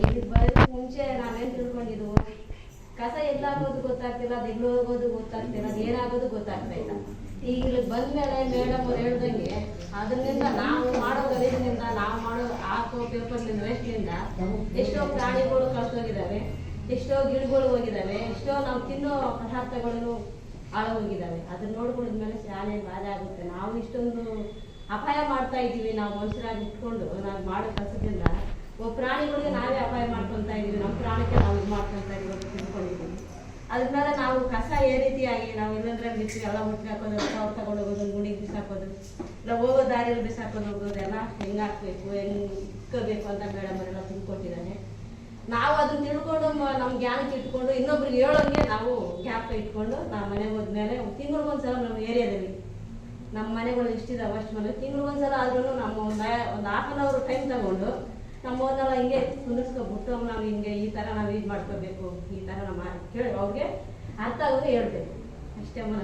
ಇಲ್ಲಿ ಬರೋದಕ್ಕೆ ಮುಂಚೆ ನಾವೇನ್ ತಿಳ್ಕೊಂಡಿದ್ವು, ಕಸ ಎಲ್ಲಾಗೋದು ಗೊತ್ತಾಗ್ತಿಲ್ಲ, ಅದು ಎಲ್ಲಿ ಹೋಗೋದು ಗೊತ್ತಾಗ್ತಿಲ್ಲ, ಅದು ಏನಾಗೋದು ಗೊತ್ತಾಗ್ತಾ ಇಲ್ಲ. ಈಗ ಇಲ್ಲಿ ಬಂದ್ಮೇಲೆ ಮೇಡಮ್ ಅವ್ರು ಹೇಳ್ದಂಗೆ ಅದರಿಂದ ನಾವು ಮಾಡೋ ಗಲೀಜಿನಿಂದ, ನಾವು ಮಾಡೋ ಹಾಕೋ ಪೇಪರ್ನಿಂದ ವೇಸ್ಟ್ನಿಂದ ಎಷ್ಟೋ ಪ್ರಾಣಿಗಳು ಕಳ್ಸೋಗಿದ್ದಾವೆ, ಎಷ್ಟೋ ಗಿಡಗಳು ಹೋಗಿದ್ದಾವೆ, ಎಷ್ಟೋ ನಾವು ತಿನ್ನೋ ಪದಾರ್ಥಗಳನ್ನು ಹಾಳಾಗೋಗಿದ್ದಾವೆ. ಅದನ್ನ ನೋಡ್ಕೊಂಡಿದ್ಮೇಲೆ ಶಾಲೆ ಬಾಧೆ ಆಗುತ್ತೆ. ನಾವು ಇಷ್ಟೊಂದು ಅಪಾಯ ಮಾಡ್ತಾ ಇದ್ದೀವಿ, ನಾವು ಮನುಷ್ಯರಾಗಿ ಇಟ್ಕೊಂಡು ನಾವು ಮಾಡೋ ಕೆಲಸದಿಂದ ಪ್ರಾಣಿಗಳಿಗೆ ನಾವೇ ಅಪಾಯ ಮಾಡ್ಕೊತಾ ಇದೀವಿ, ನಮ್ಮ ಪ್ರಾಣಕ್ಕೆ ನಾವು ಇದು ಮಾಡ್ಕೊತಾ ಇದೀವಿ ಅಂತ ತಿಳ್ಕೊಂಡಿದ್ದೀವಿ. ಅದ್ರ ಮೇಲೆ ನಾವು ಕಸ ಏ ರೀತಿಯಾಗಿ ನಾವು ಇಲ್ಲಂದ್ರೆ ಬಿಟ್ಟು ಎಲ್ಲ ಮುಟ್ಟಿ ಹಾಕೋದು, ಅವ್ರು ತಗೊಂಡು ಹೋಗೋದು, ಗುಣಿಗೆ ಬಿಸಾಕೋದು, ಇಲ್ಲ ಹೋಗೋ ದಾರಿಯಲ್ಲಿ ಬಿಸಾಕೊಂಡು ಹೋಗೋದು, ಎಲ್ಲ ಹೆಂಗೆ ಹಾಕ್ಬೇಕು, ಹೆಂಗೆ ಇಟ್ಕೋಬೇಕು ಅಂತ ಮೇಡಮ್ ಅವರೆಲ್ಲ ತಿಳ್ಕೊಟ್ಟಿದ್ದಾರೆ. ನಾವು ಅದನ್ನ ತಿಳ್ಕೊಂಡು ನಮ್ಮ ಜ್ಞಾನಕ್ಕೆ ಇಟ್ಕೊಂಡು ಇನ್ನೊಬ್ರಿಗೆ ಹೇಳೋಂಗೆ ನಾವು ಜ್ಞಾಪಕ ಇಟ್ಕೊಂಡು ನಾವು ಮನೆಗೆ ಹೋದ್ಮೇಲೆ ತಿಂಗಳಿಗೊಂದ್ಸಲ ನಮ್ಮ ಏರಿಯಾದಲ್ಲಿ ನಮ್ಮ ಮನೆಗಳು ಇಷ್ಟಿದಾವೆ ಅಷ್ಟು ಮನೆ ತಿಂಗಳಿಗೊಂದ್ಸಲ ಆದ್ರೂ ನಮ್ಮ ಒಂದು ಹಾಫ್ ಅನ್ ಅವರ್ ಟೈಮ್ ತಗೊಂಡು ನಮ್ಮನ್ನೆಲ್ಲ ಹಿಂಗೆ ಕುಂದಿಸ್ಕೊಬಿಟ್ಟು ನಾವು ಹಿಂಗೆ ಈ ಥರ ನಾವು ಇದು ಮಾಡ್ಕೋಬೇಕು, ಈ ಥರ ನಾವು ಕೇಳಿ ಅವ್ರಿಗೆ ಅರ್ಥ ಆಗೋದು ಹೇಳ್ಬೇಕು ಅಷ್ಟೇ. ಮನೆ